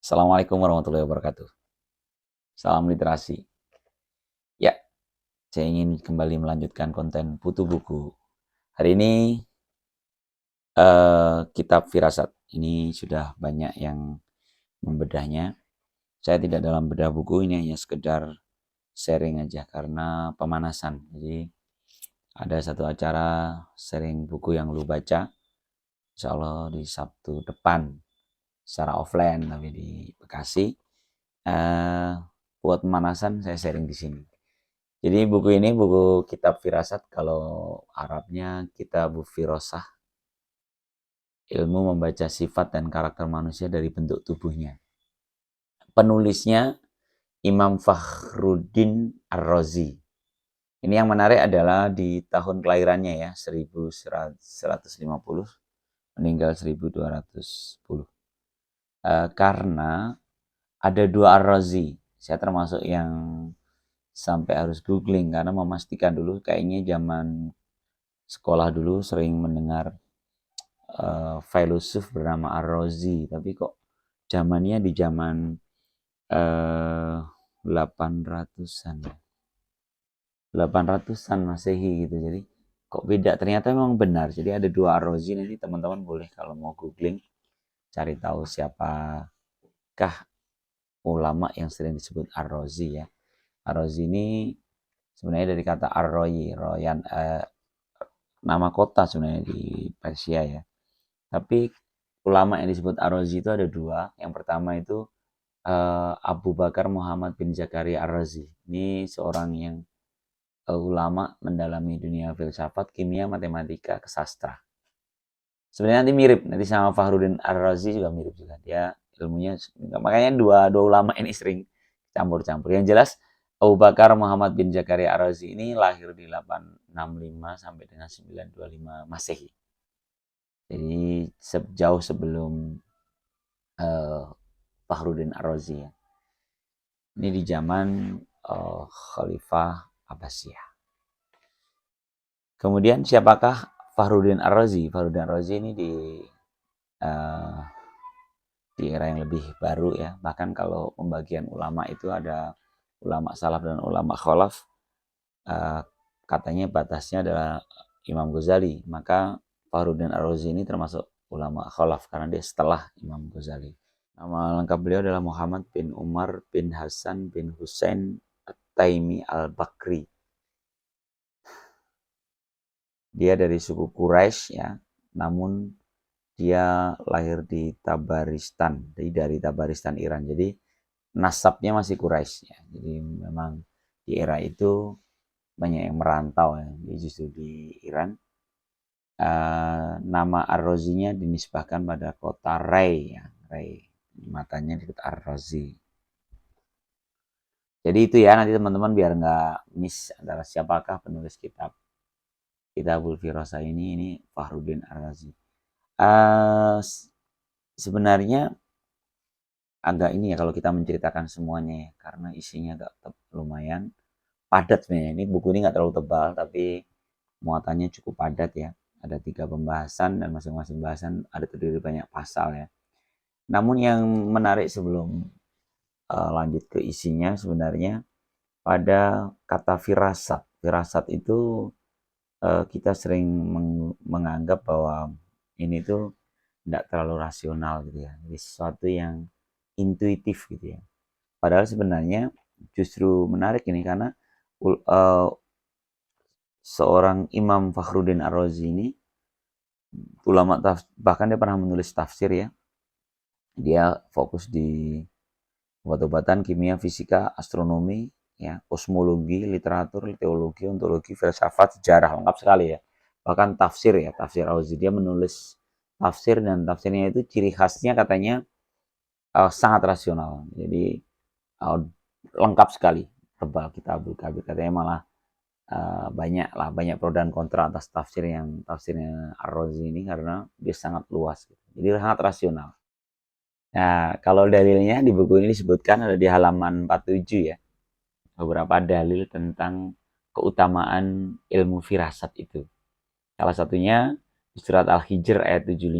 Assalamualaikum warahmatullahi wabarakatuh. Salam literasi. Ya, saya ingin kembali melanjutkan konten Putu Buku. Hari ini kitab Firasat. Ini sudah banyak yang membedahnya. Saya tidak dalam bedah buku, ini hanya sekedar sharing aja karena pemanasan. Jadi ada satu acara sharing buku yang lu baca, insya Allah di Sabtu depan secara offline tapi di Bekasi. Buat pemanasan saya sharing di sini. Jadi buku ini buku kitab firasat, kalau Arabnya Kitabu Firasah, ilmu membaca sifat dan karakter manusia dari bentuk tubuhnya. Penulisnya Imam Fakhruddin Ar-Razi. Ini yang menarik adalah di tahun kelahirannya ya, 1150, meninggal 1210. Karena ada dua Ar-Razi. Saya termasuk yang sampai harus googling karena memastikan dulu, kayaknya zaman sekolah dulu sering mendengar filosof bernama Ar-Razi, tapi kok zamannya di zaman 800-an 800-an Masehi gitu. Jadi kok beda, ternyata memang benar. Jadi ada dua Ar-Razi. Nanti teman-teman boleh kalau mau googling cari tahu siapakah ulama yang sering disebut Ar-Razi ya. Ar-Razi ini sebenarnya dari kata Ar-Royi, Royan, nama kota sebenarnya di Persia ya. Tapi ulama yang disebut Ar-Razi itu ada dua. Yang pertama itu Abu Bakar Muhammad bin Zakaria Ar-Razi. Ini seorang yang ulama mendalami dunia filsafat, kimia, matematika, kesastra. Sebenarnya nanti mirip, nanti sama Fakhruddin Ar-Razi juga mirip juga. Dia ilmunya, makanya dua ulama ini sering campur-campur. Yang jelas Abu Bakar Muhammad bin Zakaria Ar-Razi ini lahir di 865 sampai dengan 925 Masehi. Jadi jauh sebelum Fakhruddin Ar-Razi ya. Ini di zaman Khalifah Abbasiyah. Kemudian siapakah Fakhruddin Ar-Razi? Fakhruddin Ar-Razi ini uh, di era yang lebih baru ya. Bahkan kalau pembagian ulama itu ada ulama salaf dan ulama khalaf, uh, katanya batasnya adalah Imam Ghazali. Maka Fakhruddin Ar-Razi ini termasuk ulama khalaf karena dia setelah Imam Ghazali. Nama lengkap beliau adalah Muhammad bin Umar bin Hasan bin Husain At-Taimi Al-Bakri. Dia dari suku Quraisy ya, namun dia lahir di Tabaristan, dari Tabaristan Iran. Jadi nasabnya masih Quraisy ya. Jadi memang di era itu banyak yang merantau ya. Dia justru di Iran. Nama Ar-Razinya dinisbahkan pada kota Ray ya, Ray. Matanya disebut Ar-Razi. Jadi itu ya, nanti teman-teman biar nggak miss antara siapakah penulis Kitabul Firasah ini Fakhruddin Ar-Razi. Sebenarnya agak ini ya kalau kita menceritakan semuanya ya, karena isinya agak lumayan padat sebenarnya. Ini buku ini nggak terlalu tebal, tapi muatannya cukup padat ya. Ada 3 pembahasan dan masing-masing bahasan ada terdiri banyak pasal ya. Namun yang menarik sebelum lanjut ke isinya sebenarnya pada kata firasat. Firasat itu kita sering menganggap bahwa ini tuh tidak terlalu rasional gitu ya. Jadi sesuatu yang intuitif gitu ya. Padahal sebenarnya justru menarik ini karena uh, seorang Imam Fakhruddin Ar-Razi ini ulama bahkan dia pernah menulis tafsir ya. Dia fokus di obat-obatan, kimia, fisika, astronomi, ya, kosmologi, literatur, teologi, ontologi, filsafat, sejarah, lengkap sekali ya. Bahkan tafsir ya, tafsir Ar-Razi, dia menulis tafsir dan tafsirnya itu ciri khasnya katanya sangat rasional. Jadi lengkap sekali, tebal Kitabul Kabir, katanya malah banyak pro dan kontra atas tafsirnya Ar-Razi ini karena dia sangat luas gitu. Jadi sangat rasional. Nah, kalau dalilnya di buku ini disebutkan ada di halaman 47 ya. Beberapa dalil tentang keutamaan ilmu firasat itu. Salah satunya di surat Al-Hijr ayat 75,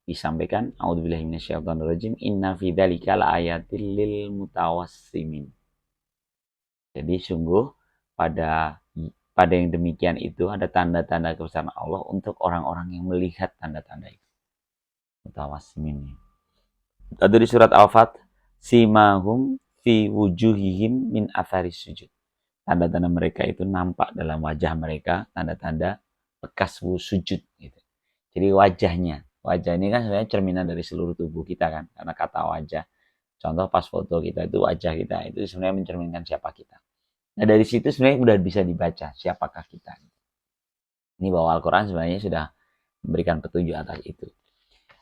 disampaikan, a'udzubillahi minasyaitonirrajim, inna fi dzalika laayatil lil mutawassimin. Jadi sungguh pada pada yang demikian itu ada tanda-tanda kebesaran Allah untuk orang-orang yang melihat tanda-tanda itu. Mutawassimin. Ada di surat Al-Fat, simahum fi wujuhihim min atharis sujud. Tanda-tanda mereka itu nampak dalam wajah mereka, tanda-tanda bekas sujud gitu. Jadi wajah ini kan sebenarnya cerminan dari seluruh tubuh kita kan, karena kata wajah. Contoh pas foto kita itu wajah kita itu sebenarnya mencerminkan siapa kita. Nah dari situ sebenarnya udah bisa dibaca siapakah kita. Ini bahwa Al-Quran sebenarnya sudah memberikan petunjuk atas itu.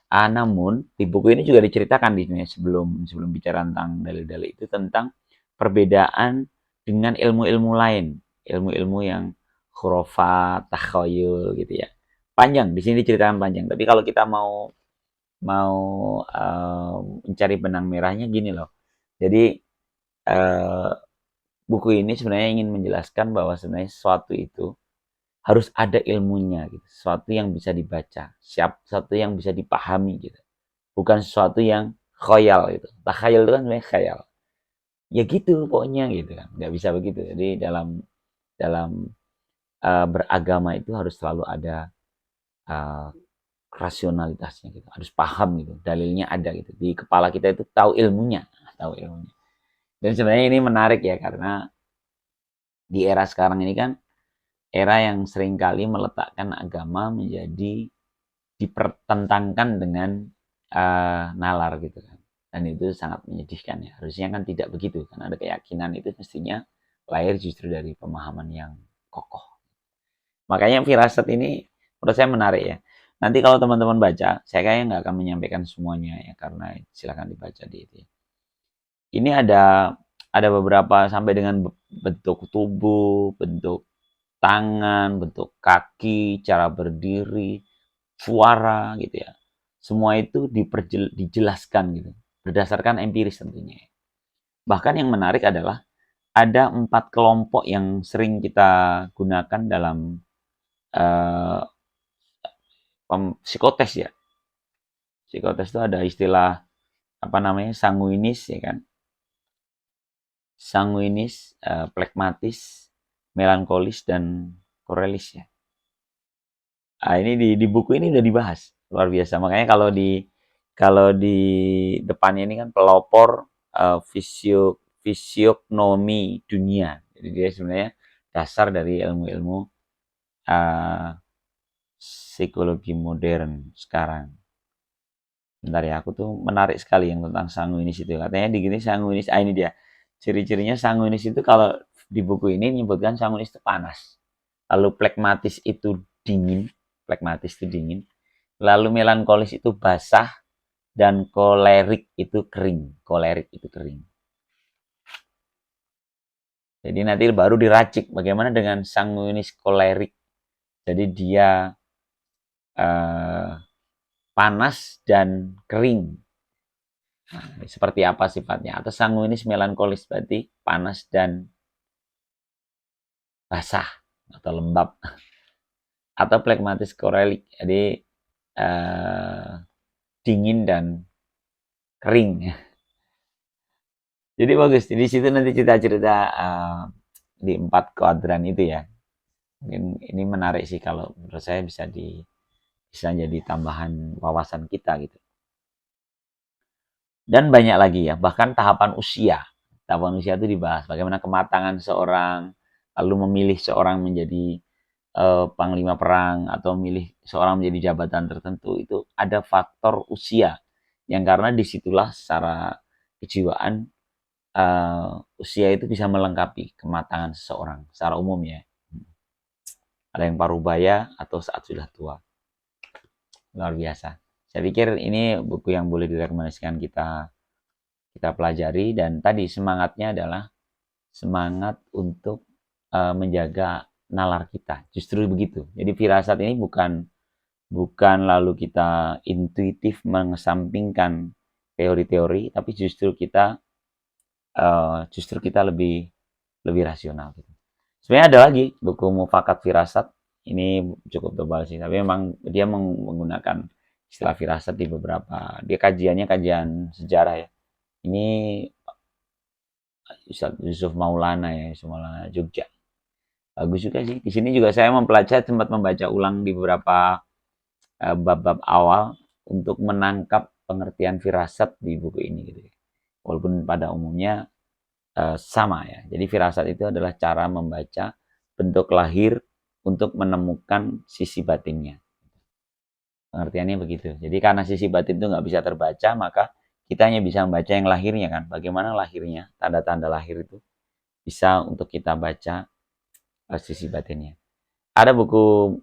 Namun di buku ini juga diceritakan di sini sebelum bicara tentang dalil-dalil itu tentang perbedaan dengan ilmu-ilmu lain, ilmu-ilmu yang khurafat, takhayul gitu ya. Panjang di sini diceritakan panjang. Tapi kalau kita mau mencari benang merahnya gini loh. Jadi buku ini sebenarnya ingin menjelaskan bahwa sebenarnya sesuatu itu harus ada ilmunya gitu. Sesuatu yang bisa dibaca, sesuatu yang bisa dipahami gitu. Bukan sesuatu yang khayal gitu. Takhayul itu kan sebenarnya khayal. Ya gitu pokoknya gitu kan. Nggak bisa begitu. Jadi dalam beragama itu harus selalu ada rasionalitasnya gitu. Harus paham gitu. Dalilnya ada gitu. Di kepala kita itu tahu ilmunya. Dan sebenarnya ini menarik ya karena di era sekarang ini kan era yang seringkali meletakkan agama menjadi dipertentangkan dengan nalar gitu kan. Dan itu sangat menyedihkan ya. Harusnya kan tidak begitu. Karena ada keyakinan itu mestinya lahir justru dari pemahaman yang kokoh. Makanya firasat ini menurut saya menarik ya. Nanti kalau teman-teman baca, saya kayaknya nggak akan menyampaikan semuanya ya. Karena silakan dibaca di itu. Ini ada beberapa sampai dengan bentuk tubuh, bentuk tangan, bentuk kaki, cara berdiri, suara gitu ya. Semua itu dijelaskan gitu, berdasarkan empiris tentunya. Bahkan yang menarik adalah ada 4 kelompok yang sering kita gunakan dalam psikotes ya. Psikotes itu ada istilah apa namanya sanguinis ya kan. Sanguinis, plekmatis, melankolis dan korelis ya. Ini di buku ini udah dibahas luar biasa. Makanya kalau di depannya ini kan pelopor fisiognomi dunia. Jadi dia sebenarnya dasar dari ilmu-ilmu psikologi modern sekarang. Bentar ya, aku tuh menarik sekali yang tentang sanguinis itu. Katanya di gini sanguinis, ini dia. Ciri-cirinya sanguinis itu kalau di buku ini menyebutkan sanguinis itu panas. Lalu plekmatis itu dingin. Plekmatis itu dingin. Lalu melankolis itu basah. Dan kolerik itu kering. Kolerik itu kering. Jadi nanti baru diracik bagaimana dengan sanguinis kolerik. Jadi dia panas dan kering. Nah, seperti apa sifatnya? Atau sanguinis melankolis berarti panas dan basah atau lembab. Atau plekmatis korelik, jadi dingin dan kering. Jadi bagus. Di situ nanti cerita-cerita di 4 kuadran itu ya. Mungkin ini menarik sih kalau menurut saya bisa jadi tambahan wawasan kita gitu. Dan banyak lagi ya, bahkan tahapan usia. Tahapan usia itu dibahas bagaimana kematangan seorang, lalu memilih seorang menjadi panglima perang atau memilih seorang menjadi jabatan tertentu itu ada faktor usia yang karena disitulah secara kejiwaan usia itu bisa melengkapi kematangan seseorang secara umum ya. Ada yang parubaya atau saat sudah tua. Luar biasa. Saya pikir ini buku yang boleh direkomendasikan kita pelajari dan tadi semangatnya adalah semangat untuk menjaga nalar kita. Justru begitu. Jadi firasat ini bukan lalu kita intuitif mengesampingkan teori-teori, tapi justru kita lebih rasional. Gitu. Sebenarnya ada lagi buku Mufakat Firasat. Ini cukup tebal sih, tapi memang dia menggunakan istilah firasat di beberapa, dia kajiannya kajian sejarah ya. Ini Ustaz Yusuf Maulana ya, Yusuf Maulana Jogja. Bagus juga sih. Di sini juga saya mempelajari, sempat membaca ulang di beberapa bab-bab awal untuk menangkap pengertian firasat di buku ini gitu ya. Walaupun pada umumnya sama ya. Jadi firasat itu adalah cara membaca bentuk lahir untuk menemukan sisi batinnya. Pengertiannya begitu. Jadi karena sisi batin itu nggak bisa terbaca, maka kita hanya bisa membaca yang lahirnya kan. Bagaimana lahirnya, tanda-tanda lahir itu bisa untuk kita baca sisi batinnya. Ada buku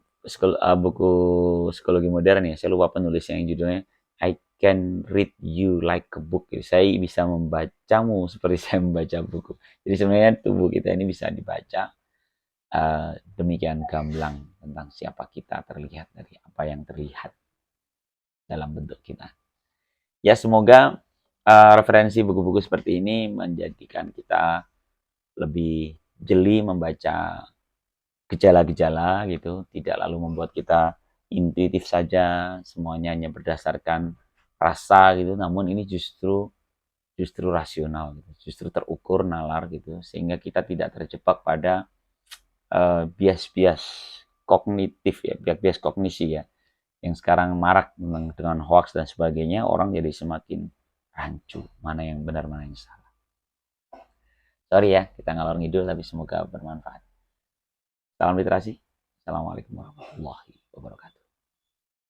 psikologi modern ya, saya lupa penulisnya, yang judulnya I Can Read You Like a Book. Jadi, saya bisa membacamu seperti saya membaca buku. Jadi sebenarnya tubuh kita ini bisa dibaca demikian gamblang tentang siapa kita terlihat dari apa yang terlihat dalam bentuk kita. Ya semoga referensi buku-buku seperti ini menjadikan kita lebih jeli membaca gejala-gejala gitu, tidak lalu membuat kita intuitif saja, semuanya hanya berdasarkan rasa gitu, namun ini justru justru rasional gitu, justru terukur, nalar gitu, sehingga kita tidak terjebak pada bias-bias kognitif ya, bias-bias kognisi ya, yang sekarang marak dengan hoax dan sebagainya, orang jadi semakin rancu, mana yang benar, mana yang salah. Sorry ya, kita ngalor ngidul, tapi semoga bermanfaat. Salam literasi. Assalamualaikum warahmatullahi wabarakatuh.